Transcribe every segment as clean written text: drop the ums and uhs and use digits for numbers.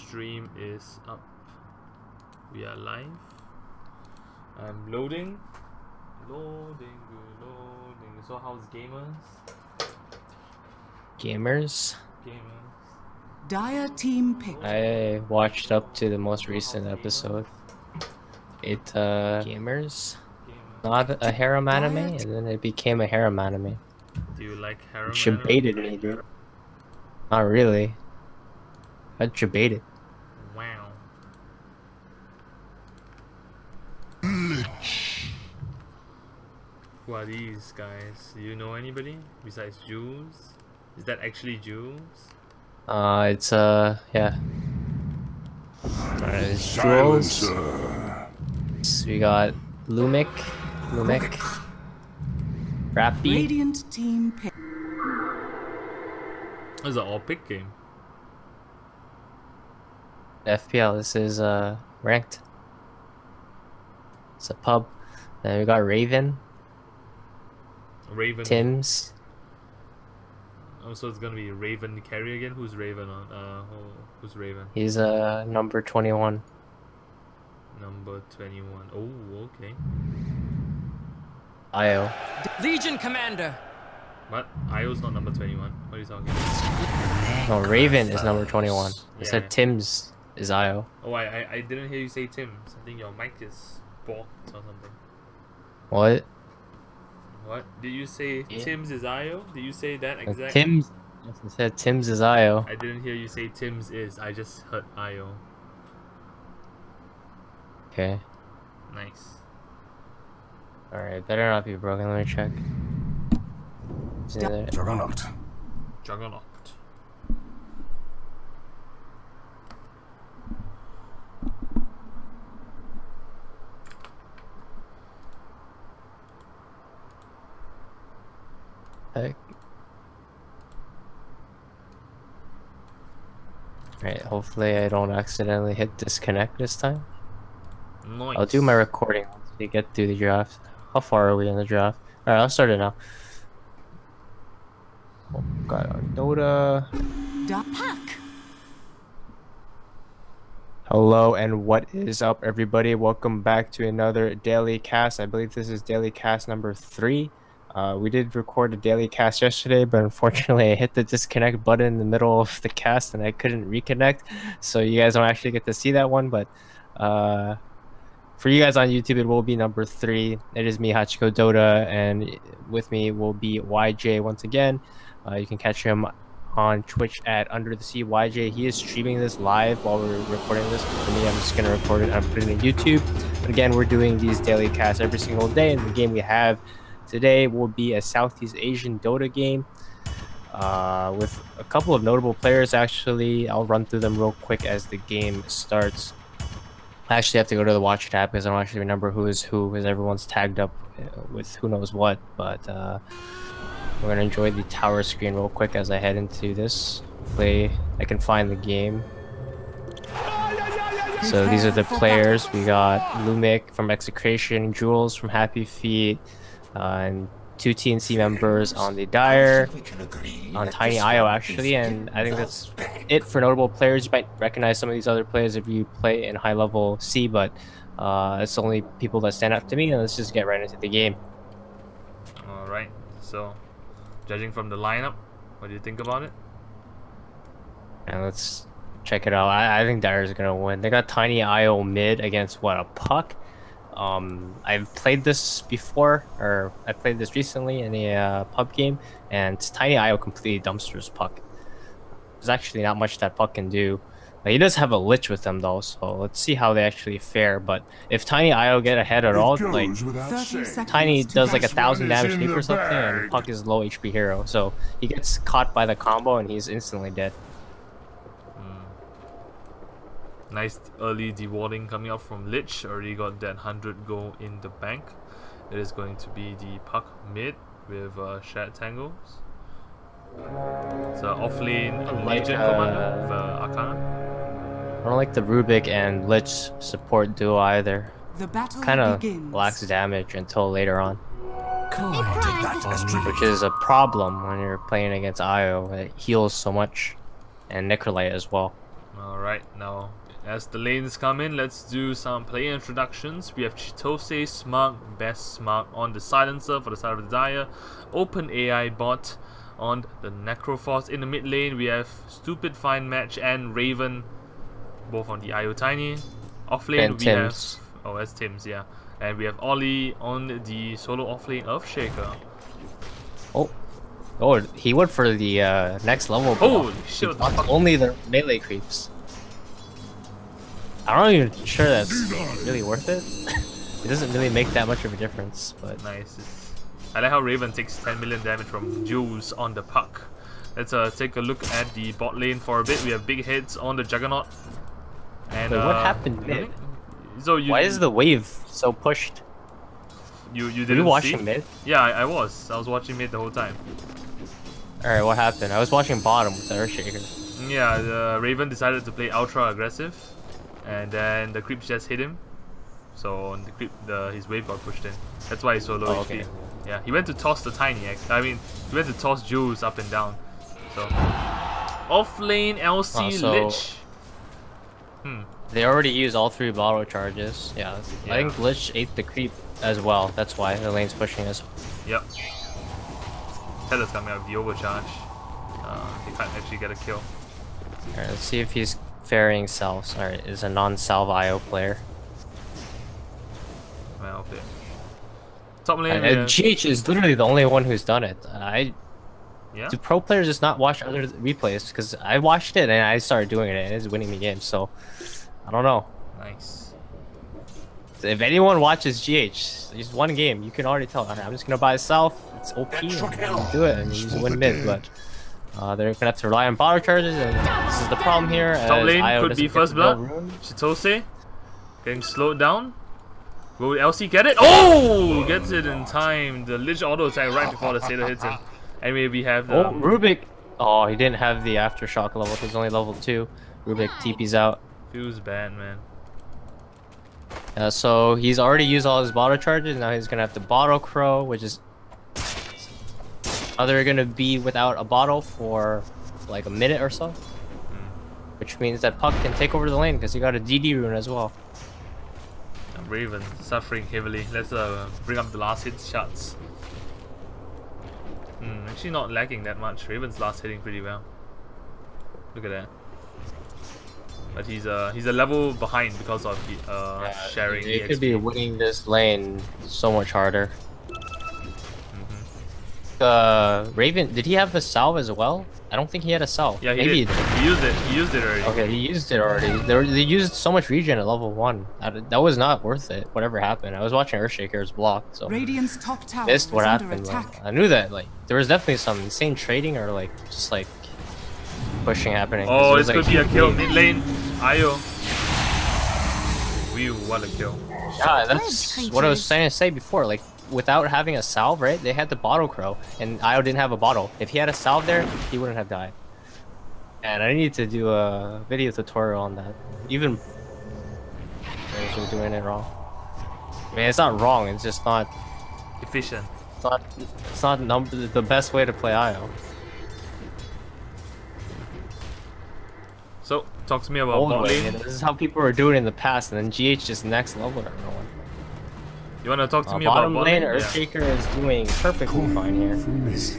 stream is up. We are live. I'm loading. Loading. So how's Gamers? Dire team pick. I watched up to the most recent episode. Gamers? Not a harem anime, and then it became a harem anime. Do you like harem Which baited me, dude. Not really. I baited. Wow. Who are these guys? Do you know anybody besides Jules? Is that actually Jules? Yeah. Alright, it's Jules. So we got Lumic, Rappy. Radiant team pick. This is an all-pick game. FPL, this is ranked. It's a pub. Then we got Raven. Tim's. Oh, so it's gonna be Raven carry again? Who's Raven on? Who's Raven? He's number 21. Number 21. Oh, okay. Io. Legion Commander. What? Io's not number 21. What are you talking about? No, Raven is number 21. I said Tim's is Io. Oh, I didn't hear you say Tim's. I think your mic is blocked or something. What? What? Did you say Tim's is Io? Did you say that exactly? Tim's. Yes, I said Tim's is Io. I didn't hear you say Tim's is. I just heard Io. Okay. Nice. Alright, better not be broken. Let me check. Juggernaut. Juggernaut. Heck. Right, hopefully I don't accidentally hit disconnect this time. Nice. I'll do my recording once we get through the draft. How far are we in the draft? Alright, I'll start it now. Oh, got our Dota. Hello and what is up, everybody? Welcome back to another daily cast. I believe this is daily cast number 3. We did record a daily cast yesterday, but unfortunately I hit the disconnect button in the middle of the cast and I couldn't reconnect, so you guys don't actually get to see that one. But for you guys on YouTube, it will be number 3. It is me, Hachiko Dota, and with me will be YJ once again. You can catch him on Twitch at Under the Sea YJ. He is streaming this live while we're recording this, but for me, I'm just gonna record it and put it on YouTube. But again, we're doing these daily casts every single day, and the game we have today will be a Southeast Asian Dota game with a couple of notable players. Actually, I'll run through them real quick as the game starts. I actually have to go to the watch tab because I don't actually remember who is who, because everyone's tagged up with who knows what. But we're gonna enjoy the tower screen real quick as I head into this. Hopefully I can find the game. So these are the players. We got Lumic from Execration, Jules from Happy Feet, and 2 TNC members on the Dire, on Tiny IO actually, and I think that's it for notable players. You might recognize some of these other players if you play in high level C, but it's the only people that stand out to me, and let's just get right into the game. Alright, so judging from the lineup, what do you think about it? And let's check it out. I think Dire's gonna win. They got Tiny IO mid against what, a Puck? I've played this before, or I played this recently in a pub game, and Tiny IO completely dumpsters Puck. There's actually not much that Puck can do. He does have a Lich with him though, so let's see how they actually fare. But if Tiny IO get ahead at all, like Tiny does like 1,000 damage deep or something, and Puck is low HP hero, so he gets caught by the combo and he's instantly dead. Nice early dewarding coming up from Lich. Already got that 100 gold in the bank. It is going to be the Puck mid with shared tangles. So offlane Legion Commander with Arcana. I don't like the Rubik and Lich support duo either. Kind of lacks damage until later on, which is a problem when you're playing against IO. It heals so much, and Necrolite as well. Alright, now as the lanes come in, let's do some player introductions. We have Chitose, Smug, Best Smug on the Silencer for the side of the Dire, Open AI Bot on the Necroforce. In the mid lane, we have Stupid Fine Match and Raven, both on the IO Tiny. Off lane, And we Tim's. have... Oh, that's Tim's, yeah. And we have Ollie on the solo off lane of Shaker. Oh, he went for the next level. Holy shit, what the fuck? Only the melee creeps. I'm not even sure that's really worth it. It doesn't really make that much of a difference, but Nice. I like how Raven takes 10 million damage from Jules on the puck. Let's take a look at the bot lane for a bit. We have big hits on the Juggernaut. And wait, what happened mid? So you, Why is the wave so pushed? you Were didn't you see? watching mid? Yeah, I was. I was watching mid the whole time. Alright, what happened? I was watching bottom with the Earthshaker. Yeah, the Raven decided to play ultra aggressive, and then the creeps just hit him. So his wave got pushed in. That's why he's so low HP. Okay. Yeah, he went to toss the Tiny. I mean, he went to toss Jules up and down. So off lane LC so Lich. They already used all 3 bottle charges. Yeah, I think Lich ate the creep as well. That's why the lane's pushing us. Yep. Teller's coming out of the overcharge. He can't actually get a kill. Alright, let's see if he's ferrying salves. Alright, is a non-salve IO player. Well, okay. Top lane. And GH is literally the only one who's done it. Yeah. Do pro players just not watch other replays? Because I watched it and I started doing it and it's winning me games. So I don't know. Nice. If anyone watches GH, just one game, you can already tell. Alright, I'm just gonna buy a salve. It's OP and you do it and you just win mid. But they're gonna have to rely on bottle charges, and this is the problem here. Top as lane IO could doesn't be get first the no blood. rune. Chitose getting slowed down. Will LC get it? Oh! Gets it in time. The Lich auto attack right before the Satyr hits him. Anyway, we have the... Oh, Rubik. Oh, he didn't have the aftershock level. He's only level 2. Rubik TP's out. Feels bad, man. So he's already used all his bottle charges. Now he's gonna have to bottle crow, which is they're gonna be without a bottle for like a minute or so, which means that Puck can take over the lane because he got a DD rune as well. Raven suffering heavily. Let's bring up the last hit shots. Actually not lacking that much. Raven's last hitting pretty well. Look at that. But he's a level behind because of sharing. He EXP. could be winning this lane so much harder. Raven, did he have a salve as well? I don't think he had a salve. Yeah, he Maybe did. He used it. He used it already. Okay, he used it already. They used so much regen at level 1. That was not worth it. Whatever happened, I was watching Earthshaker's block, so Radiant's top tower missed is what under happened. attack. I knew that like there was definitely some insane trading or like just like pushing happening. 'cause Oh, it this was, could like, be a kill. huge. Mid lane. Io. Whew, what a kill. Yeah, that's what I was trying to say before. Like without having a salve, right? They had the bottle crow, and Io didn't have a bottle. If he had a salve there, he wouldn't have died. And I need to do a video tutorial on that. Even we're doing it wrong. I mean, it's not wrong. It's just not. Efficient. It's not the best way to play Io. So, talk to me about Old bot way. lane. This is how people were doing it in the past, and then GH just next level everyone. You wanna talk to me about Bottom bot lane, lane? Earthshaker is doing perfectly fine here.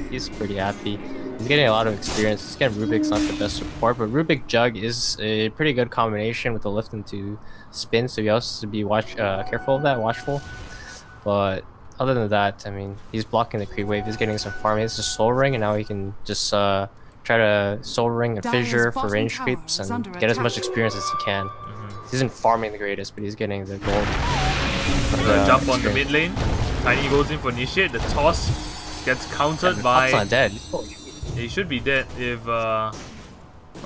He's pretty happy. He's getting a lot of experience. He's getting Rubik's not the best support, but Rubik Jug is a pretty good combination with the lift into spin, so you also have to be careful of that, watchful. But other than that, I mean, he's blocking the creep wave. He's getting some farm. He has a soul ring, and now he can just try to soul ring and Dire's fissure for bottom range tower creeps is and under get as attack. much experience as he can. He isn't farming the greatest, but he's getting the gold. Jump on the mid lane. Tiny goes in for initiate. The toss gets countered Puck's by. not dead. He should be dead if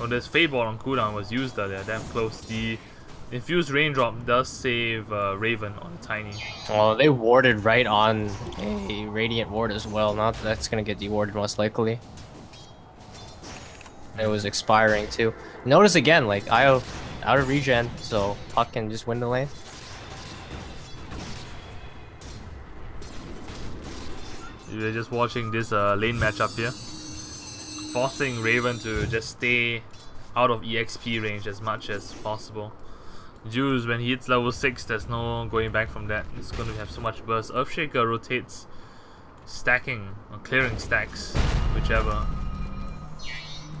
this Fade Ball on cooldown was used there. Damn close. The infused raindrop does save Raven on Tiny. Well, they warded right on a radiant ward as well. Now that's gonna get dewarded most likely. It was expiring too. Notice again, like Io out of regen, so Puck can just win the lane. We're just watching this lane matchup here, forcing Raven to just stay out of EXP range as much as possible. Juice, when he hits level 6, there's no going back from that. It's going to have so much burst. Earthshaker rotates, stacking or clearing stacks, whichever.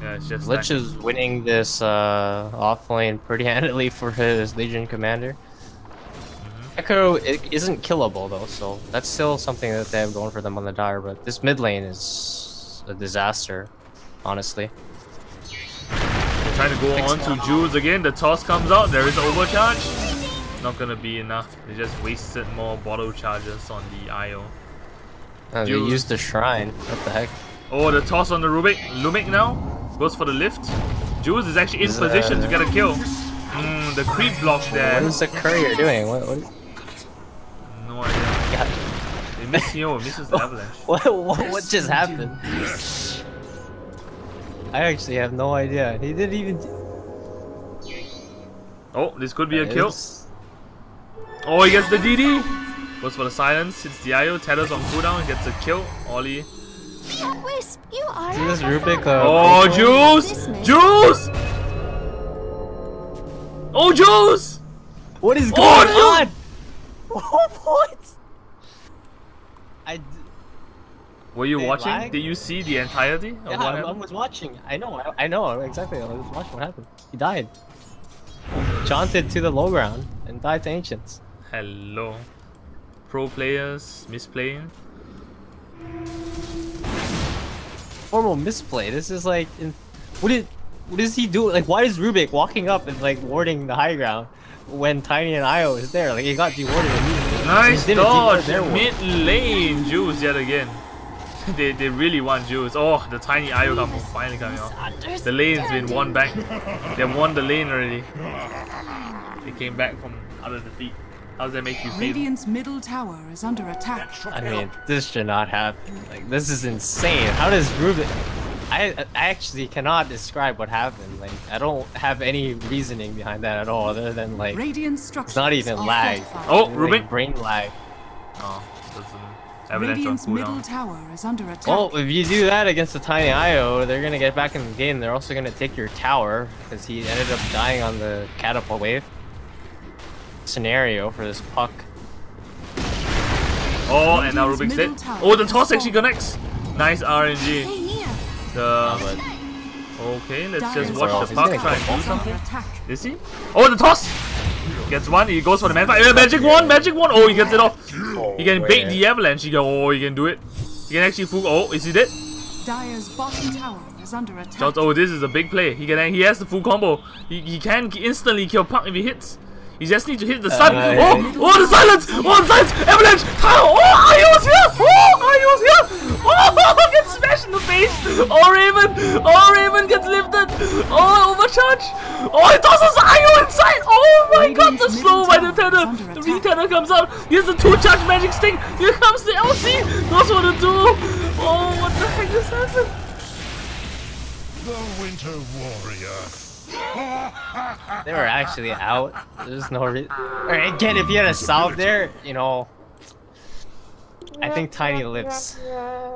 Yeah, it's just Lich is winning this off lane pretty handily for his Legion commander. Echo isn't killable though, so that's still something that they have going for them on the Dire, but this mid lane is a disaster, honestly. They're trying to go on to Jules again. The toss comes out. There is overcharge. Not gonna be enough. They just wasted more bottle charges on the IO. They used the shrine. What the heck? Oh, the toss on the Lumic now goes for the lift. Jules is actually in position to get a kill. The creep block there. What is the courier doing? What? No idea. They miss Hero, misses the avalanche. What just happened? I actually have no idea. He didn't even. Oh, this could be a kill. Oh, he gets the DD. Goes for the silence. Hits the IO. Tethers on cooldown. Gets a kill. Ollie. Wisp, you are. This Rubik. Oh, Juice! Juice! Oh, Juice! What is going on? What? Were you watching? Lag? Did you see the entirety of what happened? I was watching. I know exactly. I was watching what happened. He died. Jaunted to the low ground and died to Ancients. Hello. Pro players misplaying. Formal misplay. This is like, what is he doing? Like, why is Rubik walking up and like warding the high ground when Tiny and Io is there? Like, he got dewarded immediately. Nice dodge. Mid lane Juice yet again. they really want Juice. Oh, the Tiny Io combo finally coming off. The lane's been won back. They won the lane already. They came back from out of defeat. How does that make you feel? Radiant's middle tower is under attack. I mean, this should not happen. Like, this is insane. How does Rubik... I actually cannot describe what happened. Like, I don't have any reasoning behind that at all, other than like, it's not even lag. Oh, Rubik! Like, brain lag. Oh, that's an evidence Radiant's on middle tower is under attack. Well, if you do that against the Tiny IO, they're gonna get back in the game. They're also gonna take your tower because he ended up dying on the catapult wave scenario for this puck. Oh, and now Rubik's dead. Oh, the toss actually connects. Nice RNG. Okay, let's just watch the puck try and do something. Is he? Oh, the toss! Gets one, he goes for the man fight. Magic one! Oh, he gets it off. He can bait the avalanche. He can do it. He can actually fool. Oh, is he dead? Dire's bottom tower is under attack. Oh, this is a big play. He has the full combo. He can instantly kill puck if he hits. He just needs to hit the sun. Oh, the silence! Oh, the silence! Avalanche! Oh, Io's here! Oh, gets smashed in the face! Oh, Raven gets lifted! Oh, overcharge! Oh, he tosses Io inside! Oh my god, the slow by the tether! The re-tether comes out. Here's the 2-charge magic stick. Here comes the LC! Knows what to do! Oh, what the heck just happened? The Winter Warrior. They were actually out. There's no reason. Alright, again, if you had a salve there, you know, I think Tiny lives.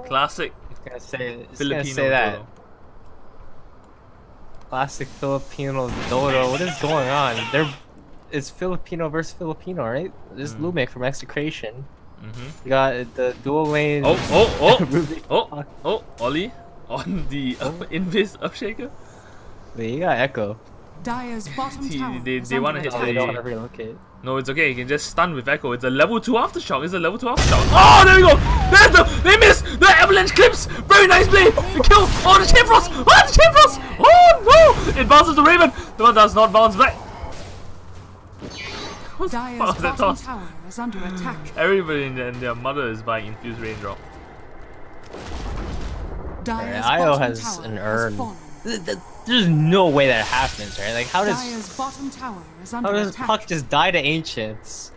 Classic. It's gonna Filipino say that. Dodo. Classic Filipino Dodo. What is going on? It's Filipino versus Filipino, right? This is Lumic from Execration. You got the dual lane. Oh, Ollie on the Invis Upshaker. You got Echo. Dire's bottom tower they want to hit They don't want to relocate. No, it's okay. You can just stun with Echo. It's a level 2 aftershock. Oh, there we go. They miss. The avalanche clips. Very nice play. The kill. Oh, the chain frost. Oh, no. It bounces to Raven. The one does not bounce back. Dire's bottom tower is under attack. Everybody and their mother is buying infused raindrop. Io has an urn. There's no way that happens, right? Like, how does Puck just die to Ancients?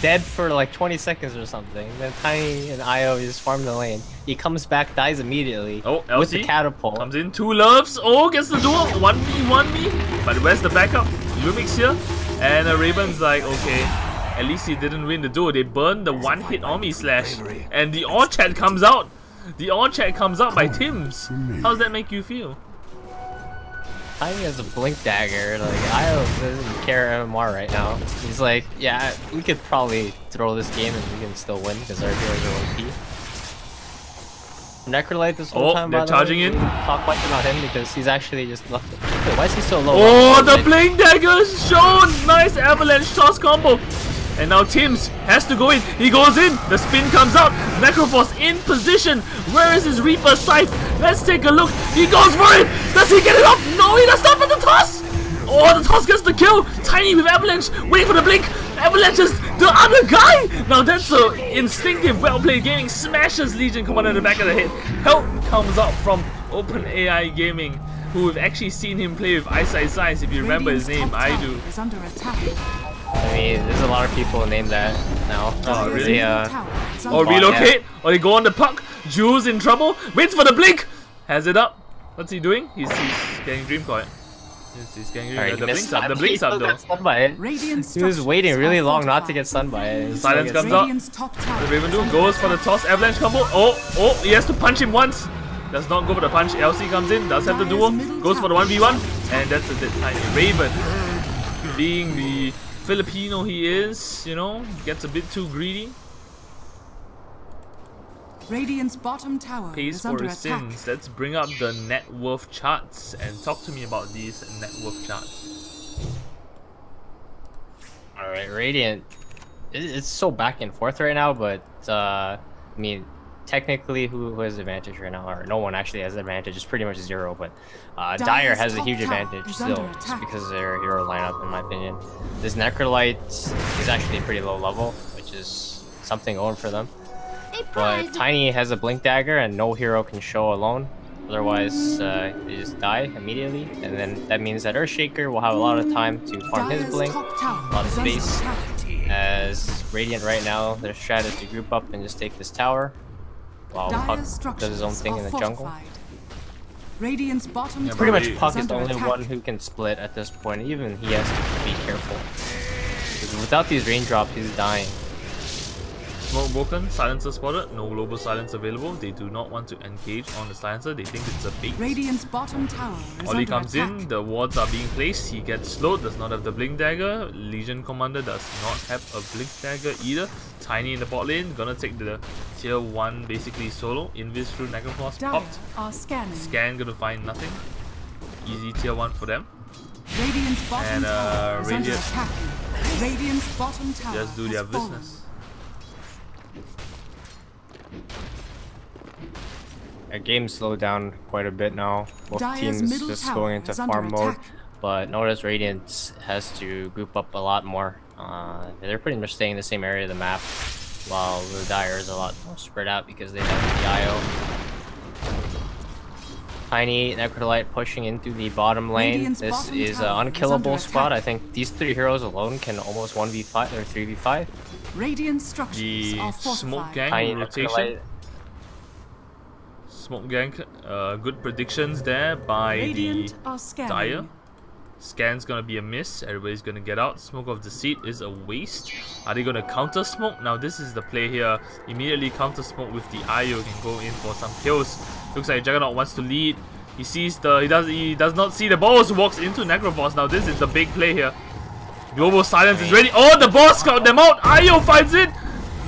Dead for like 20 seconds or something. Then Tiny and Io just farm the lane. He comes back, dies immediately. Oh, LC with the catapult. Comes in, 2 loves. Oh, gets the duel. 1v1 me. But where's the backup? Lumix here. And Raven's like, okay, at least he didn't win the duel. They burned the 1-hit Omni Slash. And the all chat comes out. The all chat comes out by Tim's. How does that make you feel? Tiny has a blink dagger. Like, Io doesn't care MMR right now. He's like, yeah, we could probably throw this game and we can still win because our heroes are OP. Necrolite this whole time, they're charging in. Talk much about him because he's actually just left. Wait, why is he so low? Oh, the blink dagger is shown! Nice avalanche toss combo. And now Tims has to go in. He goes in. The spin comes out. Necroforce in position. Where is his Reaper Scythe? Let's take a look. He goes for it. Does he get it off? No, he does not for the toss. Oh, the toss gets the kill. Tiny with avalanche. Waiting for the blink. Avalanche is the other guy. Now that's so instinctive. Well played gaming. Smashes Legion Commander in the back of the head. Help comes out from OpenAI Gaming, who have actually seen him play with Eyesight Science. If you remember his name, I do. I mean, there's a lot of people named that now. Oh, really? Or relocate, yeah. Or they go on the puck. Jules in trouble. Waits for the blink. Has it up. What's he doing? He's getting dream caught. He's getting right, the blink's up. The blink's up though. He was waiting really long not to get stunned by it. Silence comes out. What does Raven do? Goes for the toss. Avalanche combo. Oh, he has to punch him once. Does not go for the punch. LC comes in. Does have the duel. Goes for the 1v1. And that's a bit tiny. Raven, being the Filipino he is, you know, gets a bit too greedy. Radiant's bottom tower Pays is for under his attack. sins. Let's bring up the net worth charts and talk to me about these net worth charts. Alright, Radiant. It's so back and forth right now, but I mean, technically, who has advantage right now? Or no one actually has advantage. It's pretty much 0. But Dire has a huge advantage still, just because of their hero lineup, in my opinion. This Necrolite is actually a pretty low level, which is something going for them. But Tiny has a blink dagger, and no hero can show alone. Otherwise, they just die immediately. And then that means that Earthshaker will have a lot of time to farm his blink, a lot of space. As Radiant right now, their strat is to group up and just take this tower, while Puck does his own thing in the jungle. Radiant's bottom Pretty much tower Puck is is the under only attack. one who can split at this point. Even he has to be careful. Because without these raindrops, he's dying. Smoke broken, silencer spotted, no global silence available. They do not want to engage on the silencer, they think it's a bait. Radiant's bottom tower is Ollie under comes attack. in, the wards are being placed, he gets slowed, does not have the blink dagger. Legion Commander does not have a blink dagger either. Tiny in the bot lane, gonna take the tier 1 basically solo. Invis through Necroforce popped. Are scanning. Scan gonna find nothing. Easy tier 1 for them. Radiant's bottom And tower is under Radiant attack. Radiant's bottom tower just do their has fallen. business. Our game slowed down quite a bit now. Both Dire's teams middle just tower going into is under farm mode. attack. But notice Radiant has to group up a lot more. They're pretty much staying in the same area of the map, while the Dire is a lot more spread out because they have the IO. Tiny Necrolite pushing into the bottom lane. Radiant's This bottom is an tower is unkillable under spot. attack. I think these 3 heroes alone can almost 1v5 or 3v5. Radiant structures The are smoke fortified. gang Tiny rotation. Necrolite. Smoke gang, good predictions there by Radiant the are scanning. Dire. Scan's gonna be a miss, everybody's gonna get out. Smoke of Deceit is a waste. Are they gonna counter smoke? Now this is the play here. Immediately counter smoke with the IO, can go in for some kills. Looks like Juggernaut wants to lead. He sees he does not see the balls, walks into Necroforce. Now this is the big play here. Global silence is ready. Oh, the boss scout them out. IO finds it.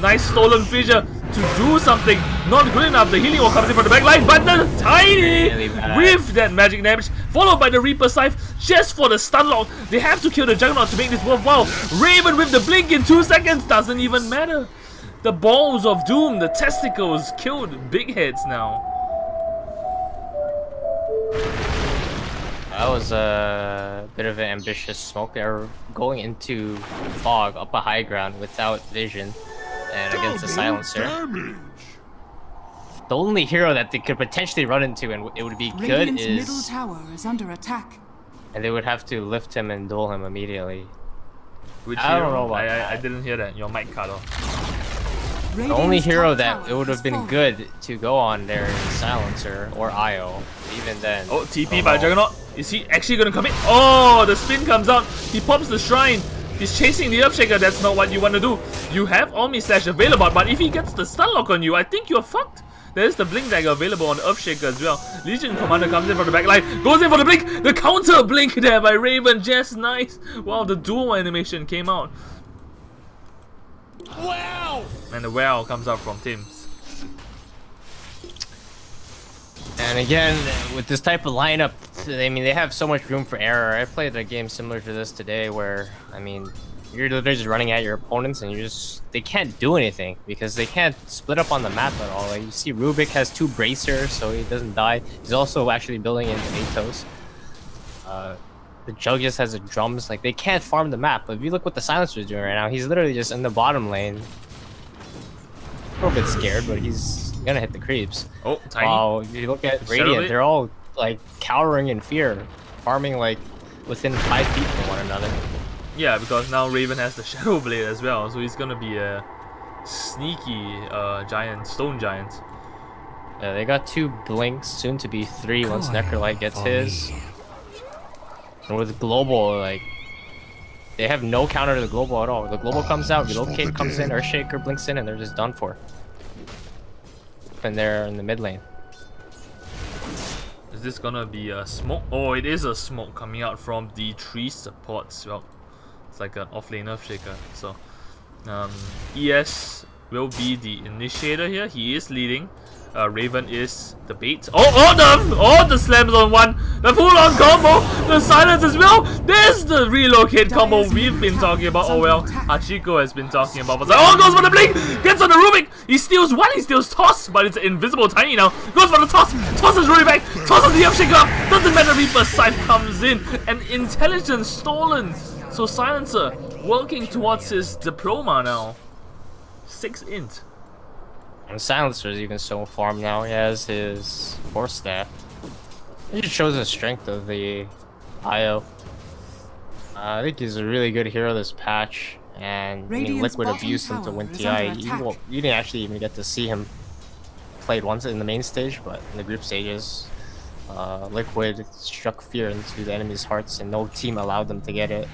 Nice stolen fissure to do something. Not good enough. The healing wall comes in from the back line, but the Tiny Really bad. with that magic damage, followed by the Reaper Scythe just for the stun lock. They have to kill the Juggernaut to make this worthwhile. Raven with the blink in 2 seconds, doesn't even matter. The balls of doom, the testicles killed big heads now. That was a bit of an ambitious smoke. They were going into fog up a high ground without vision and against the silencer. The only hero that they could potentially run into and it would be good Radiant's middle is... tower is under attack. And they would have to lift him and duel him immediately. Which I don't hero? know about I that. didn't hear that. Your mic cut off. The only Radiant's hero top that tower it would have has been fallen. good to go on there is Silencer or Io. Even then... Oh, TP by Juggernaut. Is he actually gonna commit? Oh, the spin comes out. He pops the shrine. He's chasing the Earthshaker. That's not what you want to do. You have Omni Slash available, but if he gets the stun lock on you, I think you're fucked. There's the Blink Dagger available on the Earthshaker as well. Legion Commander comes in from the back line, goes in for the Blink! The counter Blink there by Raven, just nice! Wow, the dual animation came out. Wow! And the wow comes out from Tim's. And again, with this type of lineup, I mean, they have so much room for error. I played a game similar to this today where, I mean, you're literally just running at your opponents and they can't do anything because they can't split up on the map at all. Like, you see Rubik has 2 bracers, so he doesn't die. He's also actually building into Atos. The Jug just has the drums. Like, they can't farm the map. But if you look what the Silencer is doing right now, he's literally just in the bottom lane. A little bit scared, but he's gonna hit the creeps. Oh, Tiny. Wow, if you look at Radiant, they're all like cowering in fear, farming like within 5 feet from one another. Yeah, because now Raven has the Shadow Blade as well, so he's gonna be a sneaky giant, stone giant. Yeah, they got 2 blinks, soon to be 3 once Necrolite gets his. And with Global, like, they have no counter to the Global at all. The Global comes out, Relocate comes in, Earthshaker blinks in, and they're just done for. And they're in the mid lane. Is this gonna be a smoke? Oh, it is a smoke coming out from the tree supports. Well, it's like an off-lane Earthshaker. So, ES will be the initiator here. He is leading. Raven is the bait. Oh, the slams on one. The full-on combo. The silence as well. There's the relocate combo we've been talking about. Oh well, Hachiko has been talking about. Oh, goes for the blink. Gets on the Rubik. He steals one. He steals toss, but it's an invisible Tiny now. Goes for the toss. Tosses Rubik back. Tosses the Earthshaker up. Doesn't matter. Reaper's Scythe comes in. And intelligence stolen. So Silencer working towards his diploma now. 6 int. And Silencer is even so farmed now. He has his Force Staff. It just shows the strength of the IO. I think he's a really good hero this patch. And I mean, Liquid abused him to win TI. You didn't actually even get to see him played once in the main stage, but in the group stages, Liquid struck fear into the enemy's hearts, and no team allowed them to get it.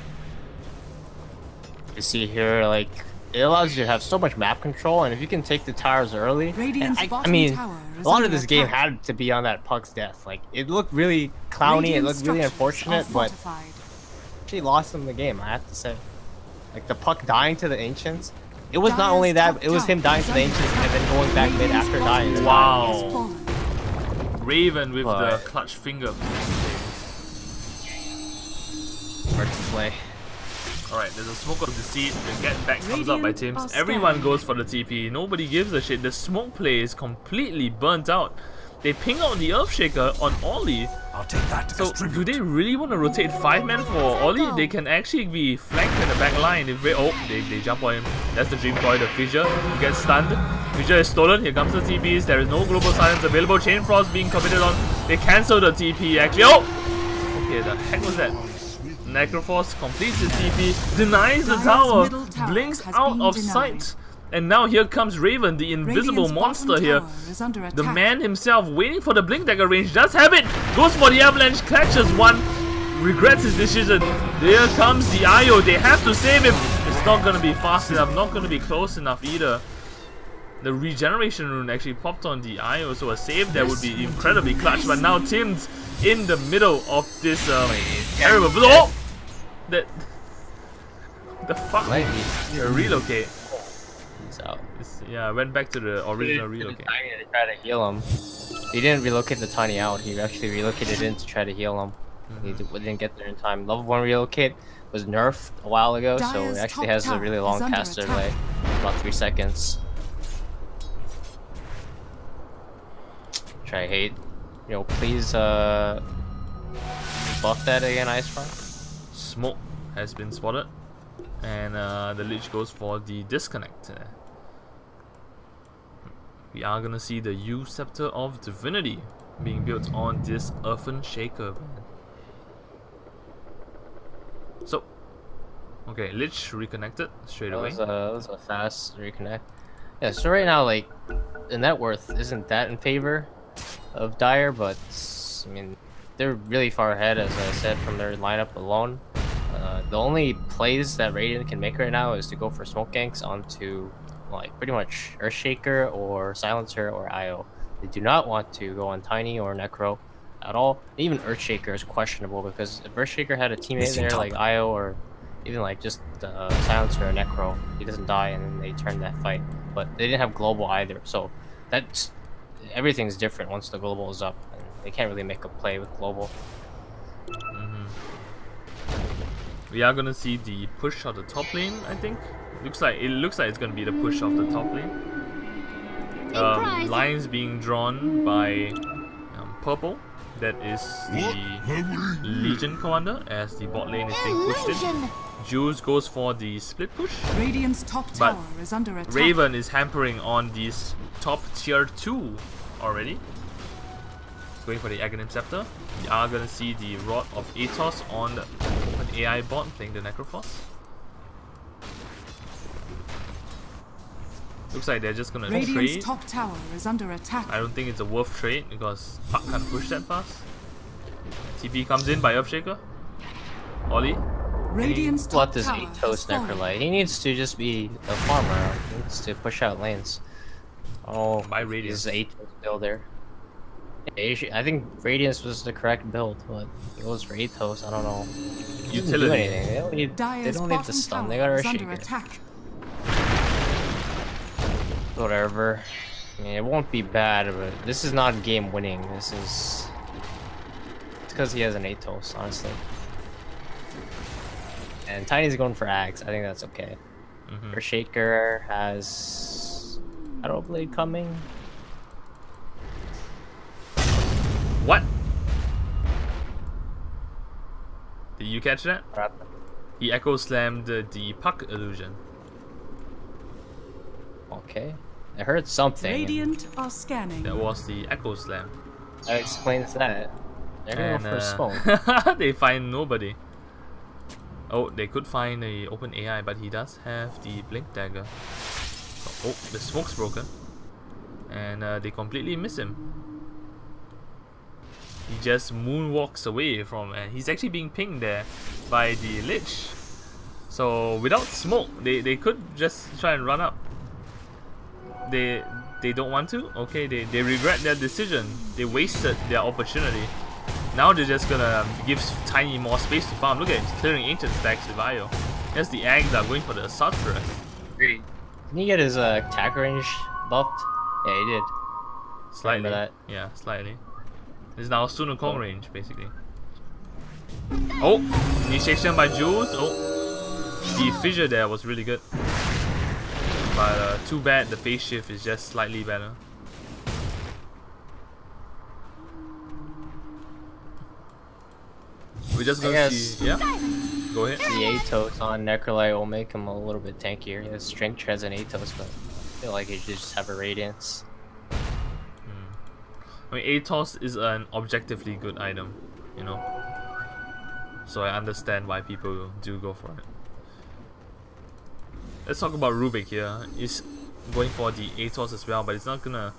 You see here, like, it allows you to have so much map control, and if you can take the towers early, I mean, a lot of this game had to be on that Puck's death. Like, it looked really clowny, it looked really unfortunate, but she lost him the game, I have to say. Like, the Puck dying to the Ancients, it was not only that, it was him dying to the Ancients and then going back mid after dying. Wow. Raven with the clutch finger. Hard to play. Alright, there's a smoke of deceit. The get back comes out by Tims. Everyone goes for the TP. Nobody gives a shit. The smoke play is completely burnt out. They ping out the Earthshaker on Ollie. I'll take that so do they really want to rotate 5 men for Ollie? They can actually be flanked in the back line. If they jump on him. That's the Dream Boy. The Fissure gets stunned. Fissure is stolen. Here comes the TPs. There is no global silence available. Chain Frost being committed on. They cancel the TP actually. Oh! Okay, the heck was that? Necroforce completes his TP, denies the tower, blinks out of sight, and now here comes Raven, the invisible monster here. The man himself waiting for the Blink Dagger range, does have it, goes for the avalanche, catches one, regrets his decision. There comes the IO, they have to save him. It's not going to be fast enough, not going to be close enough either. The regeneration rune actually popped on the IO, so a save there would be incredibly clutch, but now Tim's in the middle of this terrible. Oh! The fuck? Relocate. He's out. Yeah, I went back to the original relocate. To try to heal him. He didn't relocate the Tiny out. He actually relocated in to try to heal him. He didn't get there in time. Level 1 relocate was nerfed a while ago, so it actually has a really long caster delay, about 3 seconds. Try hate. Yo, please buff that again, Icefront. Smoke has been spotted, and the Lich goes for the disconnect. We are gonna see the U Scepter of Divinity being built on this Earthen Shaker. So, okay, Lich reconnected straight away. That was a fast reconnect. Yeah, so right now, like, the net worth isn't that in favor of Dire, but I mean, they're really far ahead, as I said, from their lineup alone. The only plays that Radiant can make right now is to go for smoke ganks onto, like, pretty much Earthshaker or Silencer or IO. They do not want to go on Tiny or Necro at all. Even Earthshaker is questionable because if Earthshaker had a teammate there like Io or even like just Silencer or Necro, he doesn't die and then they turn that fight. But they didn't have global either, so that's everything's different once the global is up. And they can't really make a play with global. We are gonna see the push of the top lane, I think. Looks like it's gonna be the push of the top lane. Lines being drawn by purple. That is the Legion commander as the bot lane is being pushed in. Jules goes for the split push. Radiant's top tower is under attack. Raven is hampering on these top tier 2 already. Going for the Aghanim Scepter. We are gonna see the Rod of Atos on the open AI bot playing the Necrophos. Looks like they're just gonna Radiant's trade. top tower is under attack. I don't think it's a worth trade because Puck can't push that fast. TP comes in by Earthshaker. Ollie. Radiant's What top does tower Atos has fallen. Necrolite? He needs to just be a farmer. He needs to push out lanes. Oh, By Radiance. This is Atos builder. I think Radiance was the correct build, but it goes for Atos. I don't know. He doesn't do anything. They don't need Dire's the bottom stun. tower They got is under Earthshaker. attack. Whatever. I mean, it won't be bad, but this is not game winning. This is... It's because he has an Atos, honestly. And Tiny's going for Axe. I think that's okay. Earthshaker has... Shadow Blade coming. What? Did you catch that? He echo slammed the Puck illusion. Okay. I heard something. Radiant are scanning. That was the echo slam. That explains that. They're gonna go for a smoke. They find nobody. Oh, they could find a open AI, but he does have the blink dagger. Oh, the smoke's broken, and they completely miss him. He just moonwalks away from, and he's actually being pinged there by the Lich. So without smoke, they could just try and run up. They don't want to. Okay, they regret their decision. They wasted their opportunity. Now they're just gonna give Tiny more space to farm. Look at him, he's clearing ancient stacks with Io. Yes, the Ags are going for the assault for us. Did he get his attack range buffed? Yeah, he did. Slightly. Remember that? Yeah, slightly. It's now Sunukong range, basically. Oh, initiation by Jules. Oh, the fissure there was really good. But too bad the phase shift is just slightly better. We're just gonna see. Yeah? Go ahead. The Atos on Necrolite will make him a little bit tankier. He has Strength Treads and Atos, but I feel like he should just have a Radiance. I mean, Atos is an objectively good item, you know? So I understand why people do go for it. Let's talk about Rubik here. He's going for the Atos as well, but it's not gonna...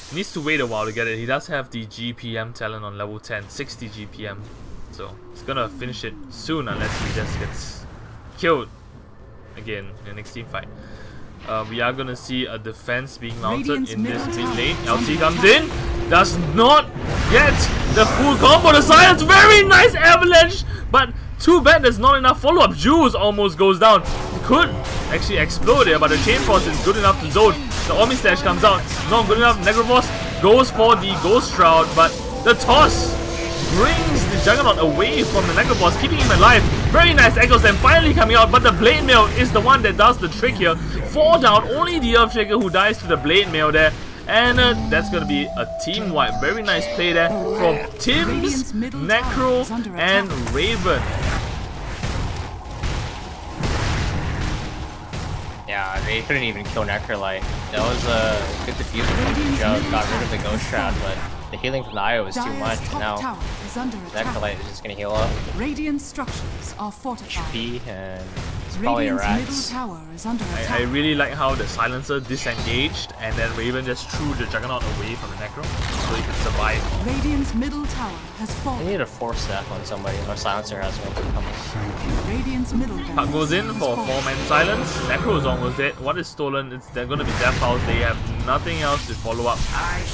He needs to wait a while to get it. He does have the GPM talent on level 10, 60 GPM. So he's gonna finish it soon unless he just gets killed again in the next team fight. We are gonna see a defense being mounted in this mid lane. LT comes in, does not get the full combo. The silence, very nice avalanche, but too bad there's not enough follow-up. Jules almost goes down. Could actually explode here, but the Chain Frost is good enough to zone. The Omni Slash comes out, not good enough. Necrophos goes for the Ghost Shroud, but the toss brings the Juggernaut away from the Necrophos, keeping him alive. Very nice echoes then finally coming out, but the Blade Mail is the one that does the trick here. 4 down, only the Earthshaker who dies to the Blade Mail there. And that's going to be a team wipe. Very nice play there from Tims, Necro, and Raven. Yeah, they couldn't even kill Necrolite. That was a good defuse. Got rid of the Ghost Shroud, but The healing from the IO was too Dire's much. top Now tower is under attack. Necrolite is just gonna heal up. Radiant structures are fortified. HP and it's probably a Radiant's middle Rax. tower is under attack. I really like how the silencer disengaged and then Raven just threw the Juggernaut away from the Necro so he could survive. Radiant's middle tower has I fallen. need a force staff on somebody, or silencer has one coming. Radiant's middle Puck barracks goes in has for fallen. 4-man silence. Necro is almost dead. What is stolen? They're gonna be death house. They have nothing else to follow up.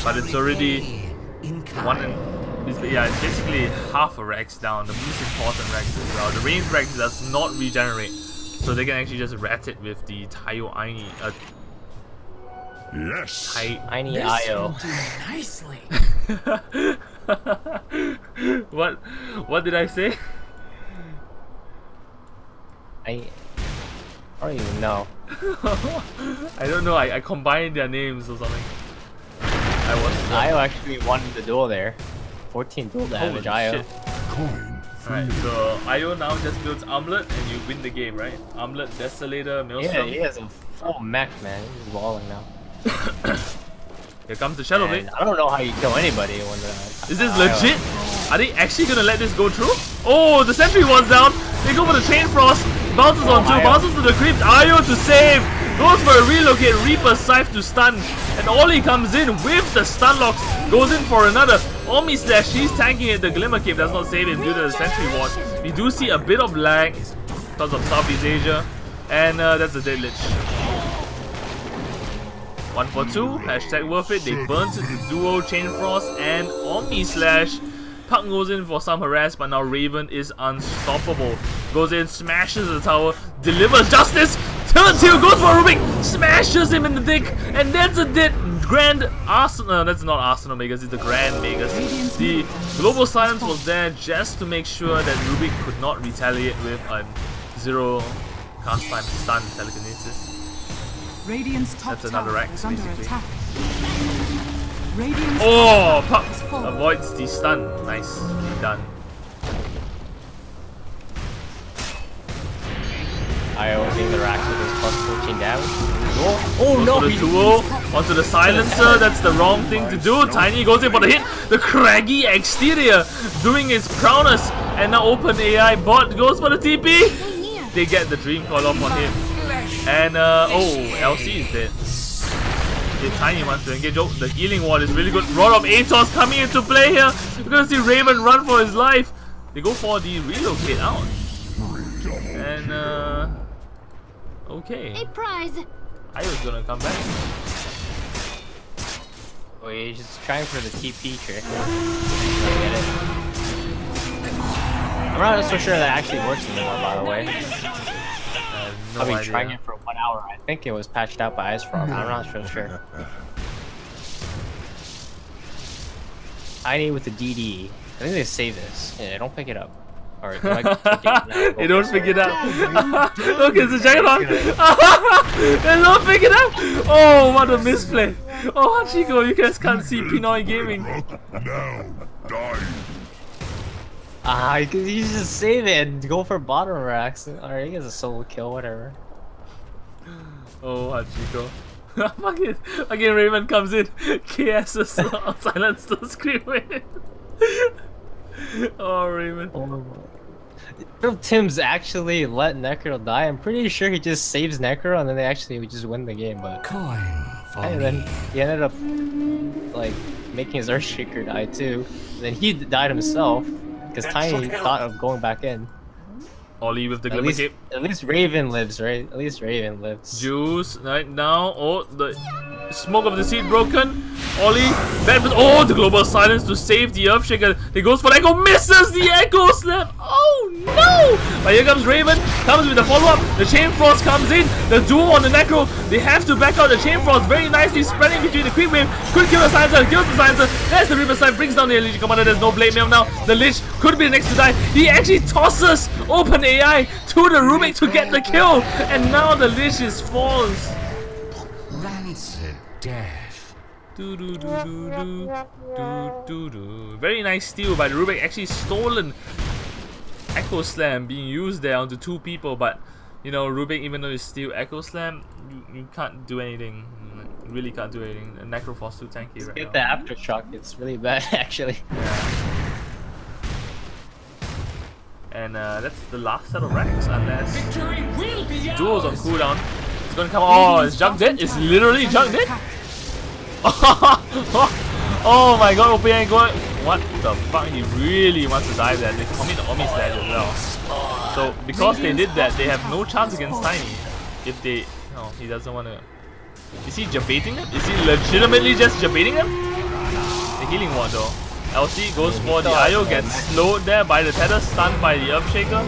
But it's already one and it's basically half a Rex down. The most important Rex as well. The ranged Rex does not regenerate. So they can actually just rat it with the Tayo Aini. Yes. Aini IO. Nicely. What did I say? I don't even know. I don't know. I combined their names or something. IO actually won the duel there. 14 duel damage, Holy IO. shit. Alright, so IO now just builds Armlet and you win the game, right? Armlet, Desolator, Yeah, Maelstrom. he has a full mech, man. He's walling now. Here comes the Shadow Blade. And I don't know how you kill anybody when the... Is this legit? Are they actually gonna let this go through? Oh, the sentry one's down. They go for the Chain Frost. Bounces on two, bounces to the creep. IO to save. Goes for a relocate. Reaper Scythe to stun. And Ollie comes in with the stun locks. Goes in for another. Omni Slash, she's tanking it. The Glimmer Cape does not save him due to the sentry ward. We do see a bit of lag because of Southeast Asia. And that's a dead Lich. 1 for 2, hashtag worth it. They burnt the duo, Chain Frost and Omni Slash. Puck goes in for some harass, but now Raven is unstoppable. Goes in, smashes the tower, delivers justice. Turn 2, goes for Rubik, smashes him in the dick, and that's a dead Grand Arsenal. That's not Arsenal Magus, it's the Grand Magus. The Global Silence was there just to make sure that Rubik could not retaliate with a 0 cast time stun telekinesis. Radiant's top That's another tower Rex, is under basically. attack. Radiant's Oh, top Puck tower has fallen. avoids the stun. Nice, done. IO hitting the racks with his plus 14 damage. Oh Goes no! for the 2-0 onto the silencer. That's the wrong thing to do. Tiny goes in for the hit. The craggy exterior doing its prowess. And now open AI bot goes for the TP. They get the dream call off on him. And oh, LC is dead. If Tiny wants to engage, oh, the healing ward is really good. Rod of Atos coming into play here. We're gonna see Raven run for his life. They go for the relocate out. And okay. A prize. I was gonna come back. Oh, he's just trying for the TP trick. I get it. I'm not so sure that actually works anymore, by the way. No I've been idea. trying it for 1 hour. I think it was patched out by Iceform. I'm not so sure. Tiny with the DD. I think they save this. Yeah, don't pick it up. Alright, They don't pick it up. Look, it's a Juggernaut. They don't pick it up. Oh, what a misplay. Oh, Hachiko, you guys can't see Pinoy Gaming. Now, die. You can just save it and go for bottom racks. Alright, he gets a solo kill, whatever. Oh, Hachiko. Again, Raven comes in. KS's silence to scream with. Oh, Raven. If Tim's actually let Necro die, I'm pretty sure he just saves Necro and then they actually would just win the game, but... Coin for And then he ended up, like, making his Earthshaker die too. And then he died himself, because Tiny thought of going back in. Ollie with the Glimmer Cape. At least Raven lives, right? At least Raven lives. Juice right now. Oh, the smoke of the seed broken. Ollie, oh, the Global Silence to save the Earthshaker. He goes for Echo, misses the Echo Slap. Oh no! But here comes Raven, comes with the follow-up. The Chain Frost comes in. The duo on the Necro. They have to back out the Chain Frost very nicely, spreading between the Creep Wave. Could kill the Silencer, kills the Silencer. There's the Reaper Side, brings down the Legion Commander. There's no Blade Mail now. The Lich could be the next to die. He actually tosses open AI to the Rubik to get the kill. And now the Lich is falls. rancid death. Very nice steal by the Rubik. Actually stolen Echo Slam being used there onto 2 people, but you know, Rubik, even though you steal Echo Slam, you can't do anything. really can't do anything. The Necroforce too tanky right Get now. the aftershock. It's really bad actually. And that's the last set of ranks, unless Victory will be duels on ours. cooldown. It's gonna come. Oh, it's Junk dead? It's literally Junk dead? Oh my god, OPN going. What the fuck? He really wants to dive there. They commit the Omni Slash as well. So, because they did that, they have no chance against Tiny. If they. No, he doesn't want to. Is he debating him? Is he legitimately just debating him? The healing ward though. LC goes for the IO, gets slowed there by the tether, stunned by the Earthshaker.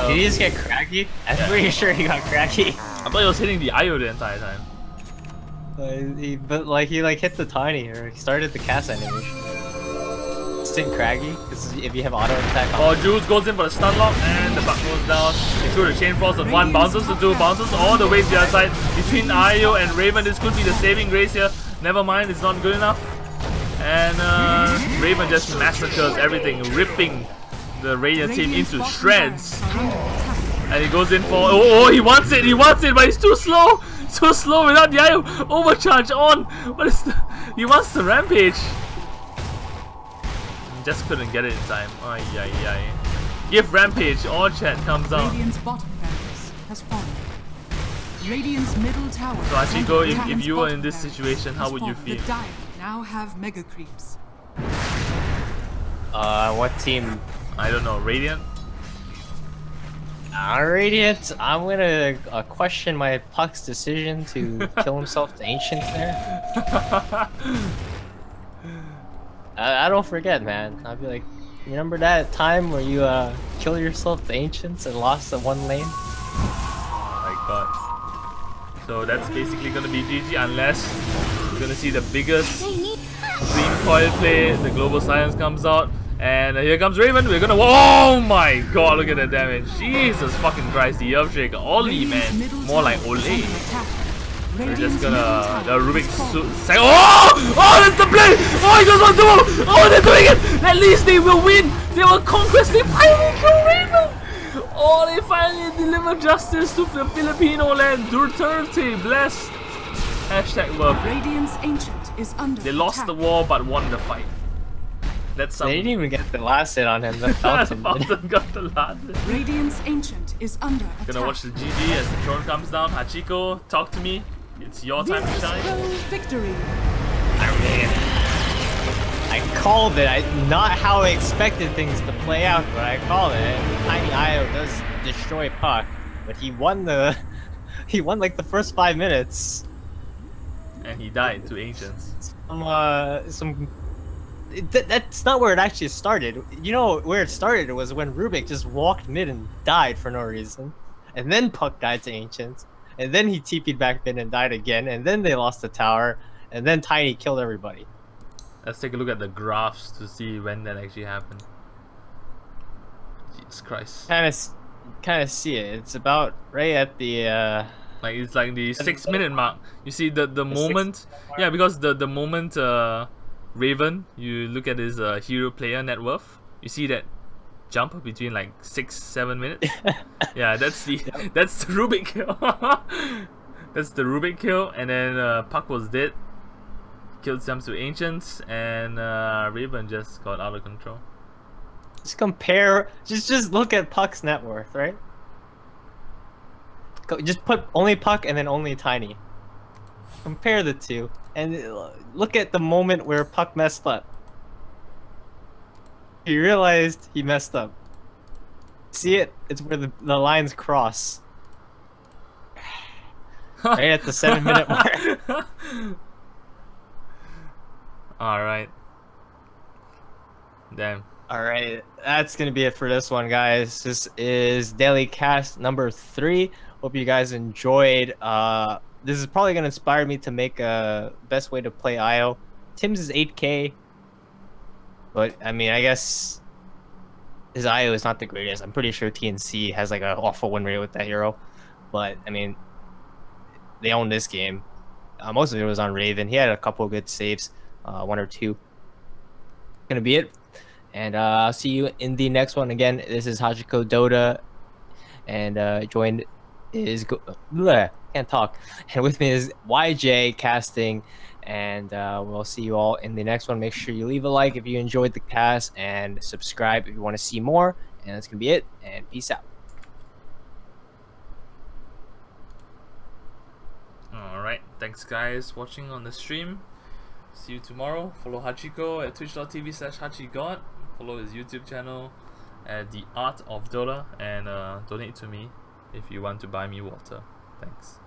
Did he just get craggy? I'm pretty sure he got craggy. I thought he was hitting the IO the entire time. But like he hit the tiny or he started the cast animation. Instant craggy because if you have auto attack. Oh, Jules goes in for the stun lock and the buck goes down. They threw the chain frost on one, bounces to two, bounces all the way to the other side. Between IO and Raven, this could be the saving grace here. Never mind, it's not good enough. And Raven just massacres everything, ripping the Radiant team into shreds. And he goes in for he wants it, but he's too slow. So slow without the IO. Overcharge on. What is the? He wants the rampage. Just couldn't get it in time. Ay ay ay. Give rampage. All chat comes out. Radiant's bottom barracks has fallen. Radiant's middle tower. So Hachiko, if Radiant's you were in bottom this barracks situation, how has would you fallen. feel? The Dire now have mega creeps. What team? I don't know. Radiant. Radiant. I'm gonna question my Puck's decision to kill himself to Ancients there. I don't forget, man. I'll be like, remember that time where you killed yourself to Ancients and lost the one lane? Oh my god. So that's basically gonna be GG unless we're gonna see the biggest green coil play. The global silence comes out. And here comes Raven. We're gonna. Oh my god, look at the damage. Jesus fucking Christ, the Earthshaker. Ollie, man. More like Ole. We're just gonna. The Rubik's suit. Oh! Oh, that's the play! Oh, he goes on duel! Oh, they're doing it! At least they will win! They will conquest! They finally kill Raven! Oh, they finally deliver justice to the Filipino land. Duterte, bless. Hashtag worth. Radiant's ancient is under They lost the attack. war but won the fight. That's They didn't even get the last hit on him. The The Fountain. Fountain got the last. Radiant's ancient is under attack. Gonna watch the GG as the throne comes down. Hachiko, talk to me. It's your time to Venus shine. Pro victory. I mean, I called it. Not how I expected things to play out, but I called it. Tiny IO does destroy Puck, but he won the. He won like the first 5 minutes. And he died to Ancients. That's not where it actually started. You know where it started was when Rubik just walked mid and died for no reason, and then Puck died to Ancients, and then he TP'd back mid and died again, and then they lost the tower, and then Tiny killed everybody. Let's take a look at the graphs to see when that actually happened. Jesus Christ. Kind of see it. It's about right at the Like it's like the 6 minute mark. You see the moment. Yeah, because the moment Raven, you look at his hero player net worth. You see that jump between like 6-7 minutes. Yeah, that's the Rubik kill. That's the Rubik kill, and then Puck was dead. Killed some to Ancients, and Raven just got out of control. just compare. Just look at Puck's net worth, right? Just put only Puck and then only Tiny. Compare the two, and look at the moment where Puck messed up. He realized he messed up. See it? It's where the lines cross. Right at the 7 minute mark. Alright. Damn. Alright, that's gonna be it for this one, guys. This is Daily Cast number 3. Hope you guys enjoyed. This is probably gonna inspire me to make a best way to play IO. Tim's is 8K, but I mean, I guess his IO is not the greatest. I'm pretty sure TNC has like an awful win rate with that hero, but I mean, they own this game. Most of it was on Raven. He had a couple of good saves, 1 or 2. Gonna be it, and I'll see you in the next one. Again, this is Hachiko Dota, and joined is can't talk, and with me is YJ Casting, and we'll see you all in the next one. Make sure you leave a like if you enjoyed the cast, and subscribe if you want to see more. And that's gonna be it. And peace out. Alright, thanks guys watching on the stream. See you tomorrow. Follow Hachiko at twitch.tv/hachigod. Follow his YouTube channel at The Art of Dota, and donate to me if you want to buy me water. Thanks.